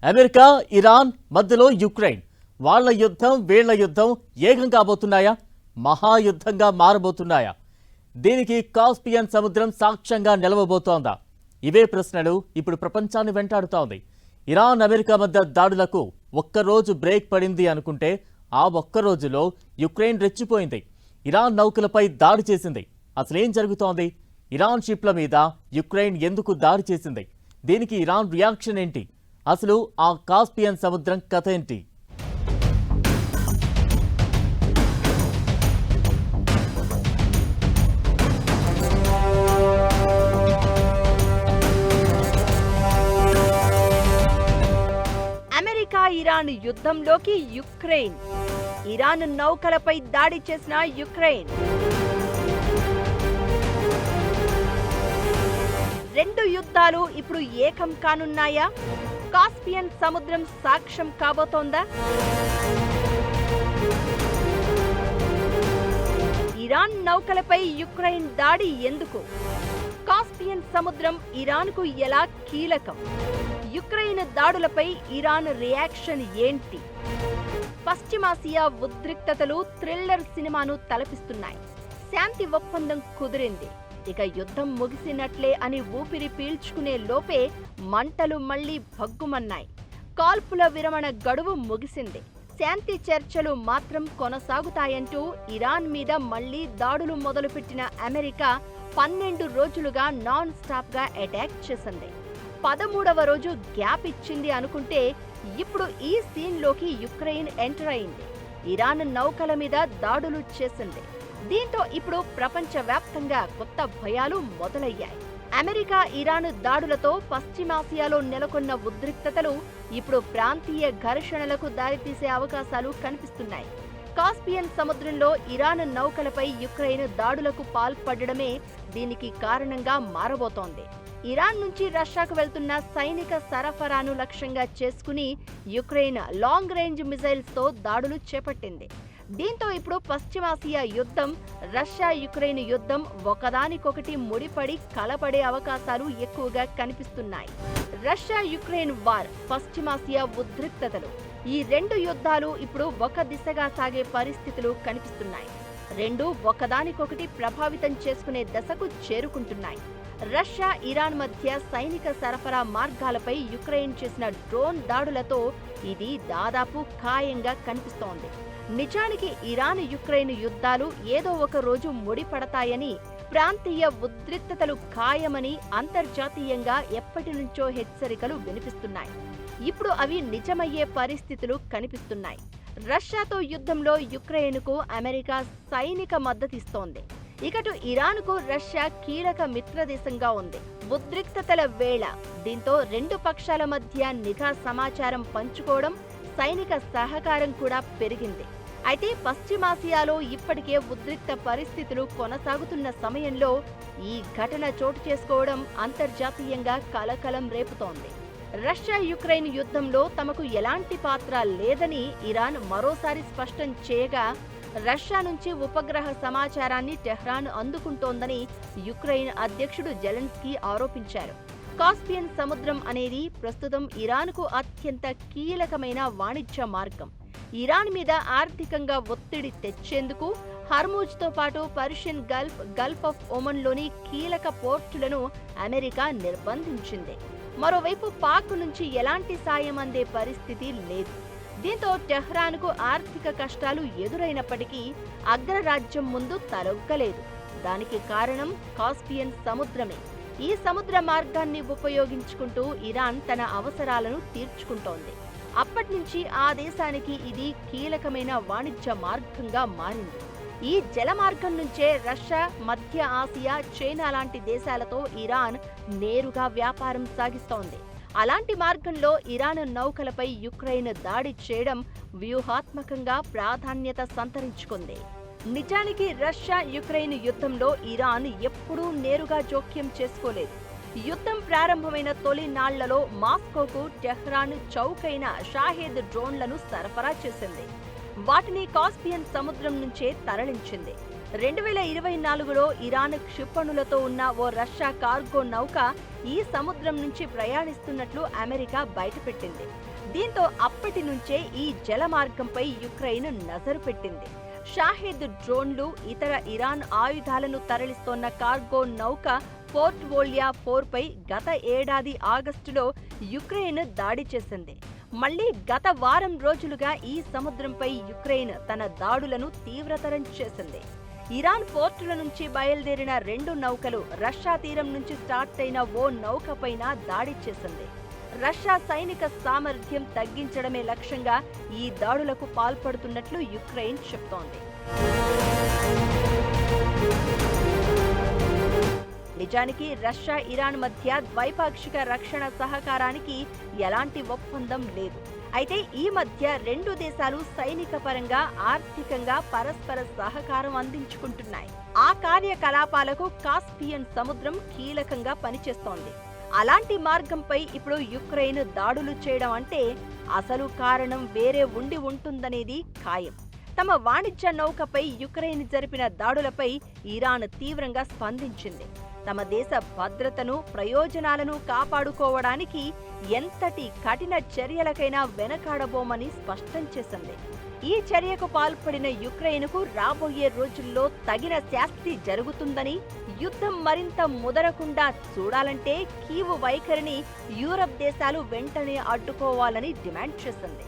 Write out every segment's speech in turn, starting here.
America, Iran మధ్యలో Ukraine. వాళ్ళ యుద్ధం వీళ్ల యుద్ధం ఏకం కాబోతున్నాయా? మహాయుద్ధంగా మారబోతున్నాయా? దీనికి కాస్పియన్ సముద్రం సాక్ష్యంగా నిలవబోతోందా? ఇవే ప్రశ్నలు ఇప్పుడు ప్రపంచాన్ని వెంటాడుతోంది. ఇరాన్ అమెరికా మధ్య దాడులకు ఒక్కరోజు బ్రేక్ పడింది అనుకుంటే ఆ ఒక్క రోజులో యుక్రెయిన్ రెచ్చిపోయింది. ఇరాన్ నౌకలపై దాడి చేసింది. అసలేం జరుగుతోంది? ఇరాన్ షిప్ల మీద యుక్రెయిన్ ఎందుకు దాడి చేసింది? దీనికి ఇరాన్ రియాక్షన్ ఏంటి? అసలు ఆ కాస్పియన్ సముద్రం కథ ఏంటి? అమెరికా ఇరాన్ యుద్ధంలోకి యుక్రెయిన్. ఇరాన్ నౌకలపై దాడి చేసిన యుక్రెయిన్. రెండు యుద్ధాలు ఇప్పుడు ఏకం కానున్నాయా? కాస్పియన్ సముద్రం సాక్ష్యం కాబోతోందా? ఇరాన్ నౌకలపై యుక్రెయిన్ దాడి ఎందుకు? కాస్పియన్ సముద్రం ఇరాన్కు ఎలా కీలకం? యుక్రెయిన్ దాడులపై ఇరాన్ రియాక్షన్ ఏంటి? పశ్చిమాసియా ఉద్రిక్తతలు థ్రిల్లర్ సినిమాను తలపిస్తున్నాయి. శాంతి ఒప్పందం కుదిరింది, ఇక యుద్ధం ముగిసినట్లే అని ఊపిరి పీల్చుకునే లోపే మంటలు మళ్లీ భగ్గుమన్నాయి. కాల్పుల విరమణ గడువు ముగిసింది, శాంతి చర్చలు మాత్రం కొనసాగుతాయంటూ ఇరాన్ మీద మళ్లీ దాడులు మొదలుపెట్టిన అమెరికా 12 రోజులుగా నాన్ స్టాప్ గా అటాక్ చేసింది. 13వ రోజు గ్యాప్ ఇచ్చింది అనుకుంటే ఇప్పుడు ఈ సీన్లోకి యుక్రెయిన్ ఎంటర్ అయింది. ఇరాన్ నౌకల మీద దాడులు చేసింది. దీంతో ఇప్పుడు ప్రపంచవ్యాప్తంగా కొత్త భయాలు మొదలయ్యాయి. అమెరికా ఇరాన్ దాడులతో పశ్చిమాసియాలో నెలకొన్న ఉద్రిక్తతలు ఇప్పుడు ప్రాంతీయ ఘర్షణలకు దారితీసే అవకాశాలు కనిపిస్తున్నాయి. కాస్పియన్ సముద్రంలో ఇరాన్ నౌకలపై యుక్రెయిన్ దాడులకు పాల్పడడమే దీనికి కారణంగా మారబోతోంది. ఇరాన్ నుంచి రష్యాకు వెళ్తున్న సైనిక సరఫరాను లక్ష్యంగా చేసుకుని యుక్రెయిన్ లాంగ్ రేంజ్ మిజైల్స్ తో దాడులు చేపట్టింది. దీంతో ఇప్పుడు పశ్చిమాసియా యుద్ధం, రష్యా యుక్రెయిన్ యుద్ధం ఒకదానికొకటి ముడిపడి కలపడే అవకాశాలు ఎక్కువగా కనిపిస్తున్నాయి. రష్యా యుక్రెయిన్ వార్, పశ్చిమాసియా ఉద్రిక్తతలు, ఈ రెండు యుద్ధాలు ఇప్పుడు ఒక దిశగా సాగే పరిస్థితులు కనిపిస్తున్నాయి. రెండు ఒకదానికొకటి ప్రభావితం చేసుకునే దశకు చేరుకుంటున్నాయి. రష్యా ఇరాన్ మధ్య సైనిక సరఫరా మార్గాలపై యుక్రెయిన్ చేసిన డ్రోన్ దాడులతో ఇది దాదాపు ఖాయంగా కనిపిస్తోంది. నిజానికి ఇరాన్ యుక్రెయిన్ యుద్ధాలు ఏదో ఒక రోజు ముడిపడతాయని, ప్రాంతీయ ఉద్రిక్తతలు ఖాయమని అంతర్జాతీయంగా ఎప్పటి నుంచో హెచ్చరికలు వినిపిస్తున్నాయి. ఇప్పుడు అవి నిజమయ్యే పరిస్థితులు కనిపిస్తున్నాయి. రష్యాతో యుద్ధంలో యుక్రెయిన్కు అమెరికా సైనిక మద్దతిస్తోంది. ఇకటు ఇరాన్కు రష్యా కీలక మిత్రదేశంగా ఉంది. ఉద్రిక్తతల వేళ దీంతో రెండు పక్షాల మధ్య నిఘా సమాచారం పంచుకోవడం, సైనిక సహకారం కూడా పెరిగింది. అయితే పశ్చిమాసియాలో ఇప్పటికే ఉద్రిక్త పరిస్థితులు కొనసాగుతున్న సమయంలో ఈ ఘటన చోటు చేసుకోవడం అంతర్జాతీయంగా కలకలం రేపుతోంది. రష్యా యుక్రెయిన్ యుద్ధంలో తమకు ఎలాంటి పాత్ర లేదని ఇరాన్ మరోసారి స్పష్టం చేయగా, రష్యా నుంచి ఉపగ్రహ సమాచారాన్ని టెహ్రాన్ అందుకుంటోందని యుక్రెయిన్ అధ్యక్షుడు జెలెన్స్కీ ఆరోపించారు. కాస్పియన్ సముద్రం అనేది ప్రస్తుతం ఇరాన్కు అత్యంత కీలకమైన వాణిజ్య మార్గం. ఇరాన్ మీద ఆర్థికంగా ఒత్తిడి తెచ్చేందుకు హర్మూజ్తో పాటు పర్షియన్ గల్ఫ్ ఆఫ్ ఒమన్లోని కీలక పోర్టులను అమెరికా నిర్బంధించింది. మరోవైపు పాక్ నుంచి ఎలాంటి సాయం అందే పరిస్థితి లేదు. దీంతో టెహ్రాన్కు ఆర్థిక కష్టాలు ఎదురైనప్పటికీ అగ్రరాజ్యం ముందు తలొగ్గలేదు. దానికి కారణం కాస్పియన్ సముద్రమే. ఈ సముద్ర మార్గాన్ని ఉపయోగించుకుంటూ ఇరాన్ తన అవసరాలను తీర్చుకుంటోంది. అప్పట్నుంచి ఆ దేశానికి ఇది కీలకమైన వాణిజ్య మార్గంగా మారింది. ఈ జల మార్గం నుంచే రష్యా, మధ్య ఆసియా, చైనా లాంటి దేశాలతో ఇరాన్ నేరుగా వ్యాపారం సాగిస్తోంది. అలాంటి మార్గంలో ఇరాన్ నౌకలపై యుక్రెయిన్ దాడి చేయడం వ్యూహాత్మకంగా ప్రాధాన్యత సంతరించుకుంది. నిజానికి రష్యా యుక్రెయిన్ యుద్ధంలో ఇరాన్ ఎప్పుడూ నేరుగా జోక్యం చేసుకోలేదు. యుద్ధం ప్రారంభమైన తొలి నాళ్లలో మాస్కోకు టెహ్రాన్ చౌకైన షాహేద్ డ్రోన్లను సరఫరా చేసింది. వాటిని కాస్పియన్ సముద్రం నుంచే తరలించింది. 2024లో ఇరాన్ క్షిపణులతో ఉన్న ఓ రష్యా కార్గో నౌక ఈ సముద్రం నుంచి ప్రయాణిస్తున్నట్లు అమెరికా బయటపెట్టింది. దీంతో అప్పటి నుంచే ఈ జల మార్గంపై యుక్రెయిన్ నజరు పెట్టింది. షాహెద్ డ్రోన్లు, ఇతర ఇరాన్ ఆయుధాలను తరలిస్తోన్న కార్గో నౌక పోర్ట్ వోలియా 4 పై గత ఏడాది ఆగస్టులో యుక్రెయిన్ దాడి చేసింది. మళ్లీ గత వారం రోజులుగా ఈ సముద్రంపై యుక్రెయిన్ తన దాడులను తీవ్రతరం చేసింది. ఇరాన్ పోర్టుల నుంచి బయలుదేరిన 2 నౌకలు రష్యా తీరం నుంచి స్టార్ట్ అయిన ఓ నౌకపైన దాడి చేసింది. రష్యా సైనిక సామర్థ్యం తగ్గించడమే లక్ష్యంగా ఈ దాడులకు పాల్పడుతున్నట్లు యుక్రెయిన్ చెప్తోంది. నిజానికి రష్యా, ఇరాన్ మధ్య ద్వైపాక్షిక రక్షణ సహకారానికి ఎలాంటి ఒప్పందం లేదు. అయితే ఈ మధ్య 2 దేశాలు సైనిక పరంగా, ఆర్థికంగా పరస్పర సహకారం అందించుకుంటున్నాయి. ఆ కార్యకలాపాలకు కాస్పియన్ సముద్రం కీలకంగా పనిచేస్తోంది. అలాంటి మార్గంపై ఇప్పుడు యుక్రెయిన్ దాడులు చేయడం అంటే అసలు కారణం వేరే ఉండి ఉంటుందనేది ఖాయం. తమ వాణిజ్య నౌకపై యుక్రెయిన్ జరిపిన దాడులపై ఇరాన్ తీవ్రంగా స్పందించింది. తమ దేశ భద్రతను, ప్రయోజనాలను కాపాడుకోవడానికి ఎంతటి కఠిన చర్యలకైనా వెనకాడబోమని స్పష్టం చేసింది. ఈ చర్యకు పాల్పడిన యుక్రెయిన్కు రాబోయే రోజుల్లో తగిన శాస్తి జరుగుతుందని, యుద్ధం మరింత ముదరకుండా చూడాలంటే కీవ్ వైఖరిని యూరప్ దేశాలు వెంటనే అడ్డుకోవాలని డిమాండ్ చేసింది.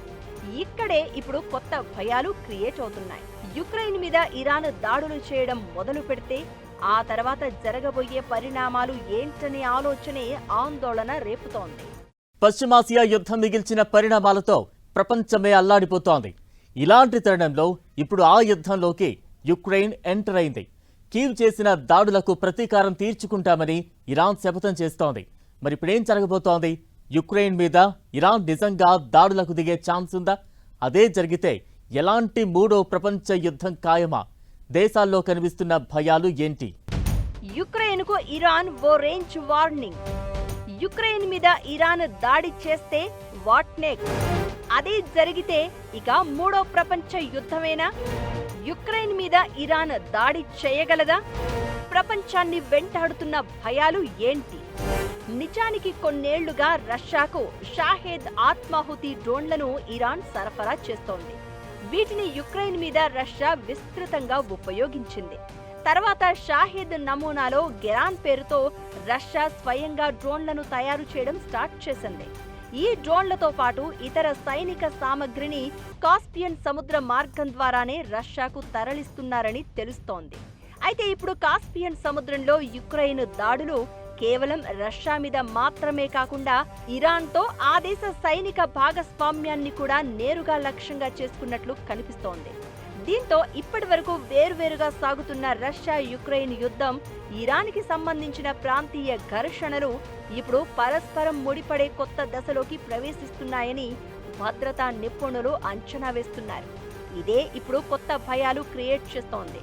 ఇక్కడే ఇప్పుడు కొత్త భయాలు క్రియేట్ అవుతున్నాయి. యుక్రెయిన్ మీద ఇరాన్ దాడులు చేయడం మొదలు పెడితే ఆ తర్వాత జరగబోయే పరిణామాలు ఏంటనే ఆలోచనే ఆందోళన రేపుతోంది. పశ్చిమాసియా యుద్ధం మిగిల్చిన పరిణామాలతో ప్రపంచమే అల్లాడిపోతోంది. ఇలాంటి తరుణంలో ఇప్పుడు ఆ యుద్ధంలోకి యుక్రెయిన్ ఎంటర్ అయింది. కీవ్ చేసిన దాడులకు ప్రతీకారం తీర్చుకుంటామని ఇరాన్ శపథం చేస్తోంది. మరి ఇప్పుడేం జరగబోతోంది? యుక్రెయిన్ మీద ఇరాన్ నిజంగా దాడులకు దిగే ఛాన్స్ ఉందా? అదే జరిగితే ఎలాంటి 3వ ప్రపంచ యుద్ధం ఖాయమా? దేశాల్లో కనిపిస్తున్న భయాలు ఏంటి? యుక్రెయిన్కు ఇరాన్ ఓ రేంజ్ వార్నింగ్. యుక్రెయిన్ మీద ఇరాన్ దాడి చేస్తే వాట్ నెక్స్ట్? అదే జరిగితే ఇక 3వ ప్రపంచ యుద్ధమేనా? యుక్రెయిన్ మీద ఇరాన్ దాడి చేయగలదా? ప్రపంచాన్ని వెంటాడుతున్న భయాలు ఏంటి? నిజానికి కొన్నేళ్లుగా రష్యాకు షాహెద్ ఆత్మాహుతి డ్రోన్లను ఇరాన్ సరఫరా చేస్తోంది. వీటిని యుక్రెయిన్ మీద రష్యా విస్తృతంగా ఉపయోగించింది. తర్వాత షాహెద్ నమూనాలో గెరాన్ పేరుతో రష్యా స్వయంగా డ్రోన్లను తయారు చేయడం స్టార్ట్ చేసింది. ఈ డ్రోన్లతో పాటు ఇతర సైనిక సామగ్రిని కాస్పియన్ సముద్ర మార్గం ద్వారానే రష్యాకు తరలిస్తున్నారని తెలుస్తోంది. అయితే ఇప్పుడు కాస్పియన్ సముద్రంలో యుక్రెయిన్ దాడులు కేవలం రష్యా మీద మాత్రమే కాకుండా ఇరాన్తో ఆ దేశ సైనిక భాగస్వామ్యాన్ని కూడా నేరుగా లక్ష్యంగా చేసుకున్నట్లు కనిపిస్తోంది. దీంతో ఇప్పటి వరకు వేర్వేరుగా సాగుతున్న రష్యా యుక్రెయిన్ యుద్ధం, ఇరాన్కి సంబంధించిన ప్రాంతీయ ఘర్షణలు ఇప్పుడు పరస్పరం ముడిపడే కొత్త దశలోకి ప్రవేశిస్తున్నాయని భద్రతా నిపుణులు అంచనా వేస్తున్నారు. ఇదే ఇప్పుడు కొత్త భయాలు క్రియేట్ చేస్తోంది.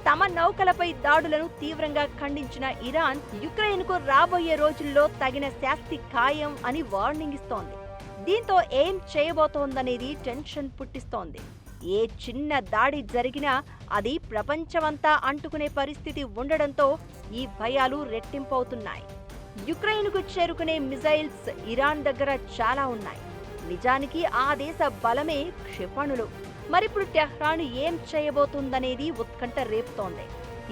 తమ నౌకలపై దాడులను తీవ్రంగా ఖండించిన ఇరాన్ యుక్రెయిన్కు రాబోయే రోజుల్లో తగిన శాస్తి ఖాయం అని వార్నింగ్ ఇస్తోంది. దీంతో ఏం చేయబోతోందనేది టెన్షన్ పుట్టిస్తోంది. ఏ చిన్న దాడి జరిగినా అది ప్రపంచమంతా అంటుకునే పరిస్థితి ఉండడంతో ఈ భయాలు రెట్టింపవుతున్నాయి. యుక్రెయిన్కు చేరుకునే మిజైల్స్ ఇరాన్ దగ్గర చాలా ఉన్నాయి. నిజానికి ఆ దేశ బలమే క్షిపణులు. మరిప్పుడు టెహ్రాన్ ఏం చేయబోతుందనేది ఉత్కంఠ రేపుతోంది.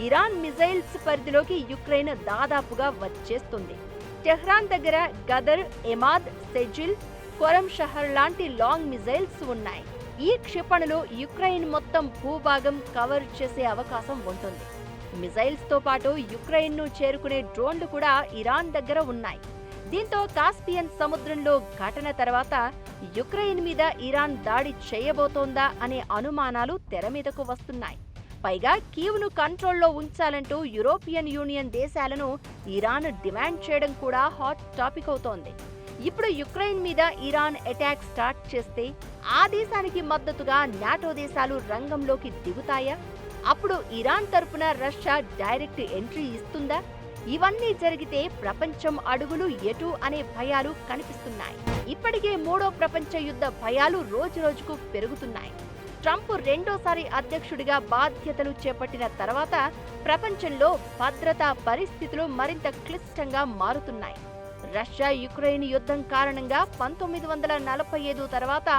ఇరాన్ మిజైల్స్ పరిధిలోకి యుక్రెయిన్ దాదాపుగా వచ్చేస్తుంది. టెహ్రాన్ దగ్గర గదర్, ఎమాద్, సెజిల్, కొరం షహర్ లాంటి లాంగ్ మిజైల్స్ ఉన్నాయి. ఈ క్షిపణులు యుక్రెయిన్ మొత్తం భూభాగం కవర్ చేసే అవకాశం ఉంటుంది. మిజైల్స్ తో పాటు యుక్రెయిన్ ను చేరుకునే డ్రోన్లు కూడా ఇరాన్ దగ్గర ఉన్నాయి. దీంతో కాస్పియన్ సముద్రంలో ఘటన తర్వాత యుక్రెయిన్ మీద ఇరాన్ దాడి చేయబోతోందా అనే అనుమానాలు తెర మీదకు వస్తున్నాయి. పైగా కీవ్ను కంట్రోల్లో ఉంచాలంటూ యూరోపియన్ యూనియన్ దేశాలను ఇరాన్ డిమాండ్ చేయడం కూడా హాట్ టాపిక్ అవుతోంది. ఇప్పుడు యుక్రెయిన్ మీద ఇరాన్ అటాక్ స్టార్ట్ చేస్తే ఆ దేశానికి మద్దతుగా నాటో దేశాలు రంగంలోకి దిగుతాయా? అప్పుడు ఇరాన్ తరపున రష్యా డైరెక్ట్ ఎంట్రీ ఇస్తుందా? ఇవన్నీ జరిగితే ప్రపంచం అడుగులు ఎటు అనే భయాలు కనిపిస్తున్నాయి. ఇప్పటికే 3వ ప్రపంచ యుద్ధ భయాలు రోజురోజుకు పెరుగుతున్నాయి. ట్రంప్ రెండోసారి అధ్యక్షుడిగా బాధ్యతలు చేపట్టిన తర్వాత ప్రపంచంలో భద్రతా పరిస్థితులు మరింత క్లిష్టంగా మారుతున్నాయి. రష్యా యుక్రెయిన్ యుద్ధం కారణంగా 1945 తర్వాత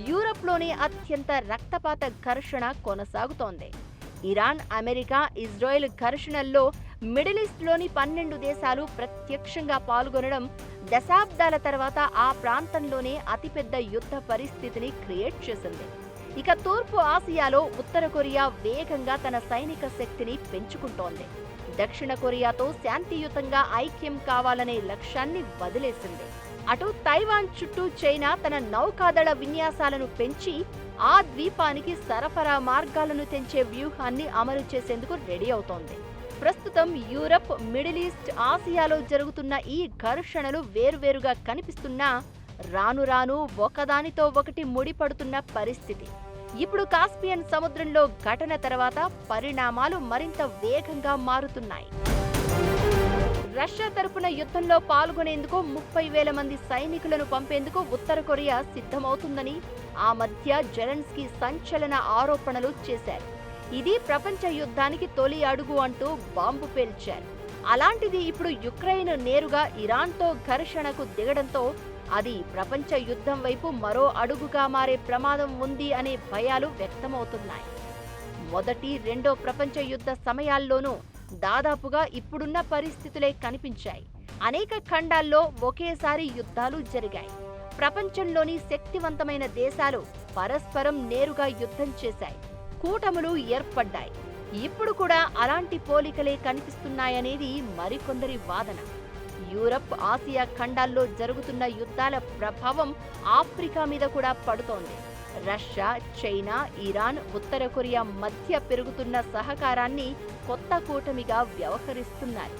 యూరప్లోని అత్యంత రక్తపాత ఘర్షణ కొనసాగుతోంది. ఇరాన్, అమెరికా, ఇజ్రాయెల్ ఘర్షణల్లో మిడిల్ ఈస్ట్లోని 12 దేశాలు ప్రత్యక్షంగా పాల్గొనడం దశాబ్దాల తర్వాత ఆ ప్రాంతంలోనే అతిపెద్ద యుద్ధ పరిస్థితిని క్రియేట్ చేసింది. ఇక తూర్పు ఆసియాలో ఉత్తర కొరియా వేగంగా తన సైనిక శక్తిని పెంచుకుంటోంది. దక్షిణ కొరియాతో శాంతియుతంగా ఐక్యం కావాలనే లక్ష్యాన్ని వదిలేసింది. అటు తైవాన్ చుట్టూ చైనా తన నౌకాదళ విన్యాసాలను పెంచి ఆ ద్వీపానికి సరఫరా మార్గాలను తెంచే వ్యూహాన్ని అమలు చేసేందుకు రెడీ అవుతోంది. ప్రస్తుతం యూరప్, మిడిల్ ఈస్ట్, ఆసియాలో జరుగుతున్న ఈ ఘర్షణలు వేర్వేరుగా కనిపిస్తున్నా రాను రాను ఒకదానితో ఒకటి ముడిపడుతున్న పరిస్థితి. ఇప్పుడు కాస్పియన్ సముద్రంలో ఘటన తర్వాత పరిణామాలు మరింత వేగంగా మారుతున్నాయి. రష్యా తరపున యుద్ధంలో పాల్గొనేందుకు 30,000 మంది సైనికులను పంపేందుకు ఉత్తర కొరియా సిద్ధమవుతుందని ఆ మధ్య జెలెన్స్కీ సంచలన ఆరోపణలు చేశారు. ఇది ప్రపంచ యుద్ధానికి తొలి అడుగు అంటూ బాంబు పేల్చారు. అలాంటిది ఇప్పుడు యుక్రెయిన్ నేరుగా ఇరాన్తో ఘర్షణకు దిగడంతో అది ప్రపంచ యుద్ధం వైపు మరో అడుగుగా మారే ప్రమాదం ఉంది అనే భయాలు వ్యక్తమవుతున్నాయి. మొదటి, రెండో ప్రపంచ యుద్ధ సమయాల్లోనూ దాదాపుగా ఇప్పుడున్న పరిస్థితులే కనిపించాయి. అనేక ఖండాల్లో ఒకేసారి యుద్ధాలు జరిగాయి. ప్రపంచంలోని శక్తివంతమైన దేశాలు పరస్పరం నేరుగా యుద్ధం చేశాయి. కూటములు ఏర్పడ్డాయి. ఇప్పుడు కూడా అలాంటి పోలికలే కనిపిస్తున్నాయనేది మరికొందరి వాదన. యూరప్, ఆసియా ఖండాల్లో జరుగుతున్న యుద్ధాల ప్రభావం ఆఫ్రికా మీద కూడా పడుతోంది. రష్యా, చైనా, ఇరాన్, ఉత్తర కొరియా మధ్య పెరుగుతున్న సహకారాన్ని కొత్త కూటమిగా వ్యవహరిస్తున్నారు.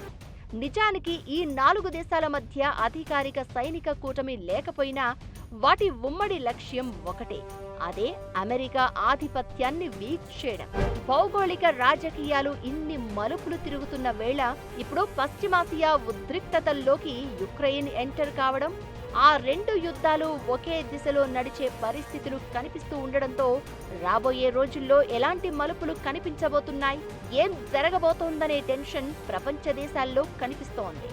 నిజానికి ఈ 4 దేశాల మధ్య అధికారిక సైనిక కూటమి లేకపోయినా వాటి ఉమ్మడి లక్ష్యం ఒకటే, అదే అమెరికా ఆధిపత్యాన్ని వీక్ చేయడం. భౌగోళిక రాజకీయాలు ఇన్ని మలుపులు తిరుగుతున్న వేళ ఇప్పుడు పశ్చిమాసియా ఉద్రిక్తతల్లోకి యుక్రెయిన్ ఎంటర్ కావడం, ఆ 2 యుద్ధాలు ఒకే దిశలో నడిచే పరిస్థితులు కనిపిస్తూ ఉండడంతో రాబోయే రోజుల్లో ఎలాంటి మలుపులు కనిపించబోతున్నాయి, ఏం జరగబోతోందనే టెన్షన్ ప్రపంచ దేశాల్లో కనిపిస్తోంది.